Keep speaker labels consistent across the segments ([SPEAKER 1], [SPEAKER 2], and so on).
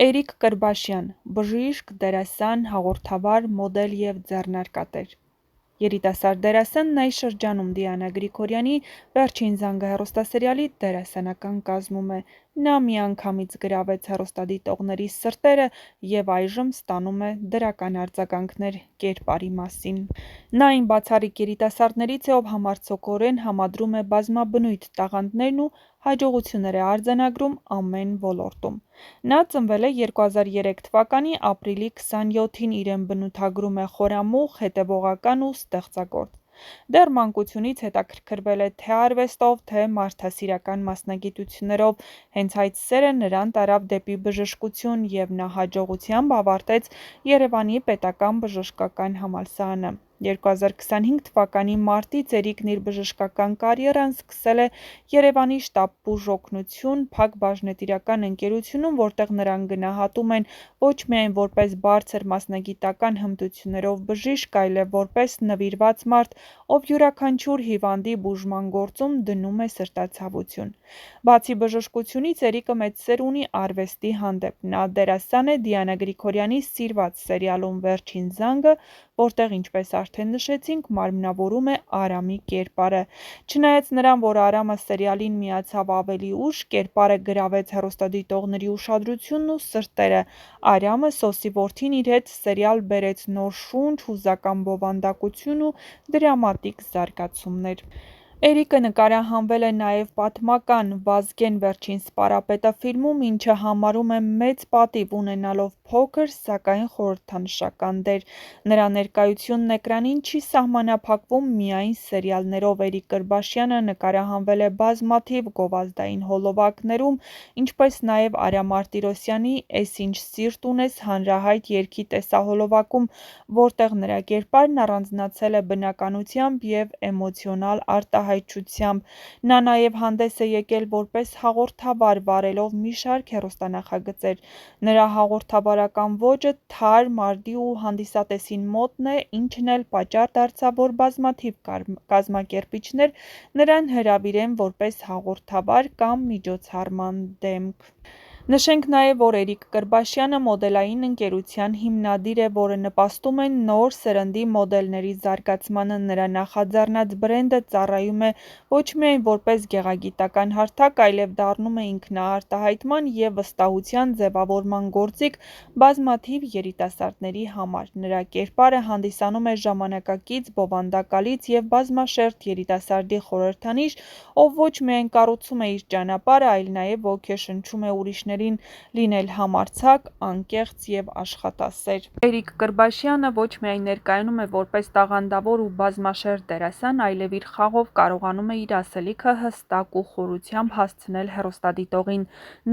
[SPEAKER 1] Էրիկ Կրբաշյան, բժիշկ, դերասան, հաղորդավար, մոդել և ձեռնարկատեր։ Երիտասարդ դերասանն այս շրջանում Դիանա Գրիգորյանի «Վերջին զանգը» հեռուստասերիալի դերասանական կազմում է։ Նա միանգամից գրավեց հեռուստադիտողների սրտերը և այժմ ստանում է դրական արձագանքներ կերպարի մասին։ Նա այն բացառիկ երիտասարդներից է, ով համարձակորեն համադրում է բազմաբնույթ տաղանդներն ու հաջողություններ է արձանագրում ամեն ոլորտում։ Նա ծնվել է 2003 թվականի ապրիլի 27-ին, իրեն բնութագրում է խորամուխ, հետևողական ու ստեղծագործ։ Դեռ մանկությունից հետաքրքրվել է թե արվեստով, թե մարդասիրական մասնագիտություններով, հենց այդ սերը նրան տարավ դեպի բժշկություն, և նա հաջողությամբ ավարտեց Երևանի պետական բժշկական համալսարանը։ 2025 թվականի մարտից Էրիկն իր բժշկական կարիերան սկսել է Երևանի «Շտապ բուժօգնություն» փակ բաժնետիրական ընկերությունում, որտեղ նրան գնահատում են ոչ միայն որպես բարձր մասնագիտական հմտություններով բժիշկ, այլև որպես նվիրված մարդ, ով յուրաքանչյուր հիվանդի բուժման գործում դնում է սրտացավություն։ Բացի բժշկությունից, Էրիկը մեծ սեր ունի արվեստի հանդեպ։ Նա դերասան է Դիանա Գրիգորյանի սիրված սերիալում «Վերջին զանգը», որտեղ, ինչպես արդեն նշեցինք, մարմնավորում է Արամի կերպարը։ Չնայած նրան, որ Արամը սերիալին միացավ ավելի ուշ, կերպարը գրավեց հեռուստադիտողների ուշադրությունն ու սրտերը։ Արամը, Սոսի որդին, իր հետ սերիալ բերեց նոր շունչ, հուզական բովանդակություն ու դրամատիկ զարգացումներ։ Էրիկը նկարահանվել է նաև պատմական «Վազգեն, վերջին սպարապետը» ֆիլմում, ինչը համարում է մեծ պատիվ, ունենալով փոքր, սակայն խորհրդանշական դեր։ Նրա ներկայությունն էկրանին չի սահմանափակվում միայն սերիալներով։ Էրիկ Կրբաշյանը նկարահանվել է բազմաթիվ գովազդային հոլովակներում, ինչպես նաև Արամ Մարտիրոսյանի «Էս ինչ սիրտ ունես» հանրահայտ երգի տեսահոլովակում, որտեղ նրա կերպարն առանձնացել է բնականությամբ և էմոցիոնալ արտահայտչությամբ։ Նա նաև հանդես է եկել որպես հաղորդավար, վարելով մի շարք հեռուստանախագծեր։ Նրա հաղորդավարական ոճը թարմ, արդի ու հանդիսատեսին մոտն է, ինչն էլ պատճառ դարձավ, որ բազմաթիվ կազմակերպիչներ նրան հրավիրեն որպես հաղորդավար կամ միջոցառման դեմք։ Նշենք նաև, որ Էրիկ Կրբաշյանը մոդելային ընկերության հիմնադիր է, որը նպաստում է նոր սերնդի մոդելների զարգացմանը։ Նրա նախաձեռնած բրենդը ծառայում է ոչ միայն որպես գեղագիտական հարթակ, այլև դառնում է ինքնաարտահայտման և վստահության ձևավորման գործիք բազմաթիվ երիտասարդների համար։ Նրա կերպարը հանդիսանում է ժամանակակից, բովանդակալից և բազմաշերտ երիտասարդի խորհրդանիշ, ով ոչ միայն կառուցում է իր ճանապարհը, այլ նաև ոգեշնչում է ուրիշներին լինել համարձակ, անկեղծ և աշխատասեր։ Էրիկ Կրբաշյանը ոչ միայն ներկայանում է որպես տաղանդավոր ու բազմաշերտ դերասան, այլև իր խաղով կարողանում է իր ասելիքը հստակ ու խորությամբ հասցնել հեռուստադիտողին։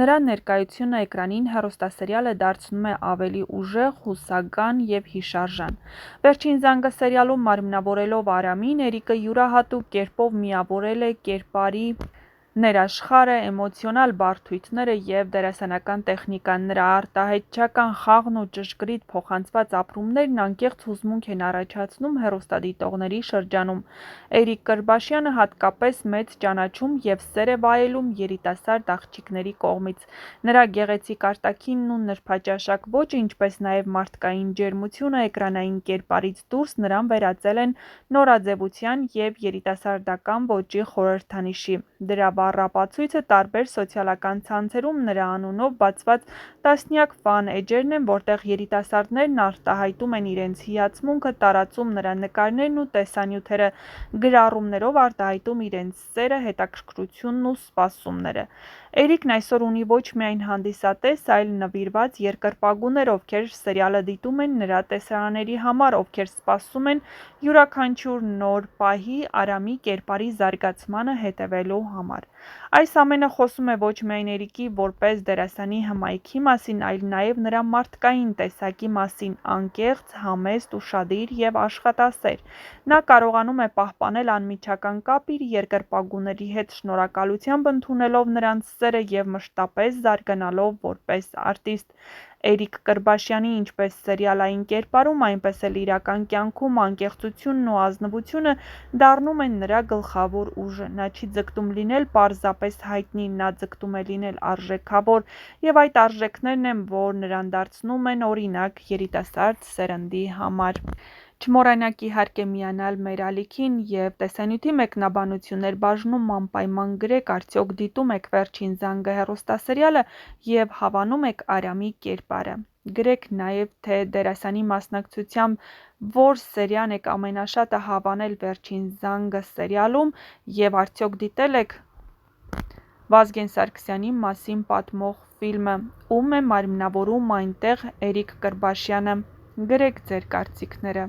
[SPEAKER 1] Նրա ներկայությունը էկրանին հեռուստասերիալը դարձնում է ավելի ուժեղ, հուսական և հիշարժան։ «Վերջին զանգը» սերիալում մարմնավորելով Արամին, Էրիկը յուրահատուկ կերպով միավորել է կերպարի ներաշխարհը, էմոցիոնալ բարդությունները և դերասանական տեխնիկան։ Նրա արտահայտչական խաղն ու ճշգրիտ փոխանցված ապրումներն անկեղծ հուզմունք են առաջացնում հեռուստադիտողների շրջանում։ Էրիկ Կրբաշյանը հատկապես մեծ ճանաչում և սեր է վայելում երիտասարդ աղջիկների կողմից։ Նրա գեղեցիկ արտաքինն ու նրբաճաշակ ոճը, ինչպես նաև մարդկային ջերմությունը էկրանային կերպարից դուրս նրան վերածել են նորաձևության և երիտասարդական ոճի խորհրդանիշի։ Դրա վառ ապացույցը տարբեր սոցիալական ցանցերում նրա անունով բացված տասնյակ ֆան էջերն են, որտեղ երիտասարդներն արտահայտում են իրենց հիացմունքը, տարածում նրա նկարներն ու տեսանյութերը, գրառումներով արտահայտում իրենց սերը, հետաքրքրությունն ու սպասումները։ Էրիկն այսօր ունի ոչ միայն հանդիսատես, այլ նվիրված երկրպագուներ, ովքեր սերիալը դիտում են նրա տեսարանների համար, ովքեր սպասում են յուրաքանչյուր նոր պահի Արամի կերպարի զարգացմանը հետևելու համար։ Այս ամենը խոսում է ոչ միայն Էրիկի որպես դերասանի հմայքի մասին, այլ նաև նրա մարդկային տեսակի մասին՝ անկեղծ, համեստ, ուշադիր և աշխատասեր։ Նա կարողանում է պահպանել անմիջական կապ իր երկրպագուների հետ, շնորհակալությամբ ընդունելով նրանց սերը և մշտապես զարգանալով որպես արտիստ։ Էրիկ Կրբաշյանի ինչպես սերիալային կերպարում, այնպես էլ իրական կյանքում անկեղծությունն ու ազնվությունը դառնում են նրա գլխավոր ուժը։ Նա չի ձգտում լինել պարզապես հայտնի, նա ձգտում է լինել արժեքավոր, և այդ արժեքներն են, որ նրան դարձնում են օրինակ երիտասարդ սերնդի համար։ Չմոռանաք իհարկե միանալ մեր ալիքին և տեսանյութի մեկնաբանություններ բաժնում անպայման գրեք արդյոք դիտում եք «Վերջին զանգը» հեռուստասերիալը և հավանում եք Արամի կերպարը։ Գրեք նաև, թե դերասանի մասնակցությամբ որ սերիան եք ամենաշատը հավանել «Վերջին զանգը» սերիալում և արդյոք դիտել եք Վազգեն Սարգսյանի մասին պատմող ֆիլմը, ում է մարմնավորում այնտեղ Էրիկ Կրբաշյանը։ Գրեք ձեր կարծիքները։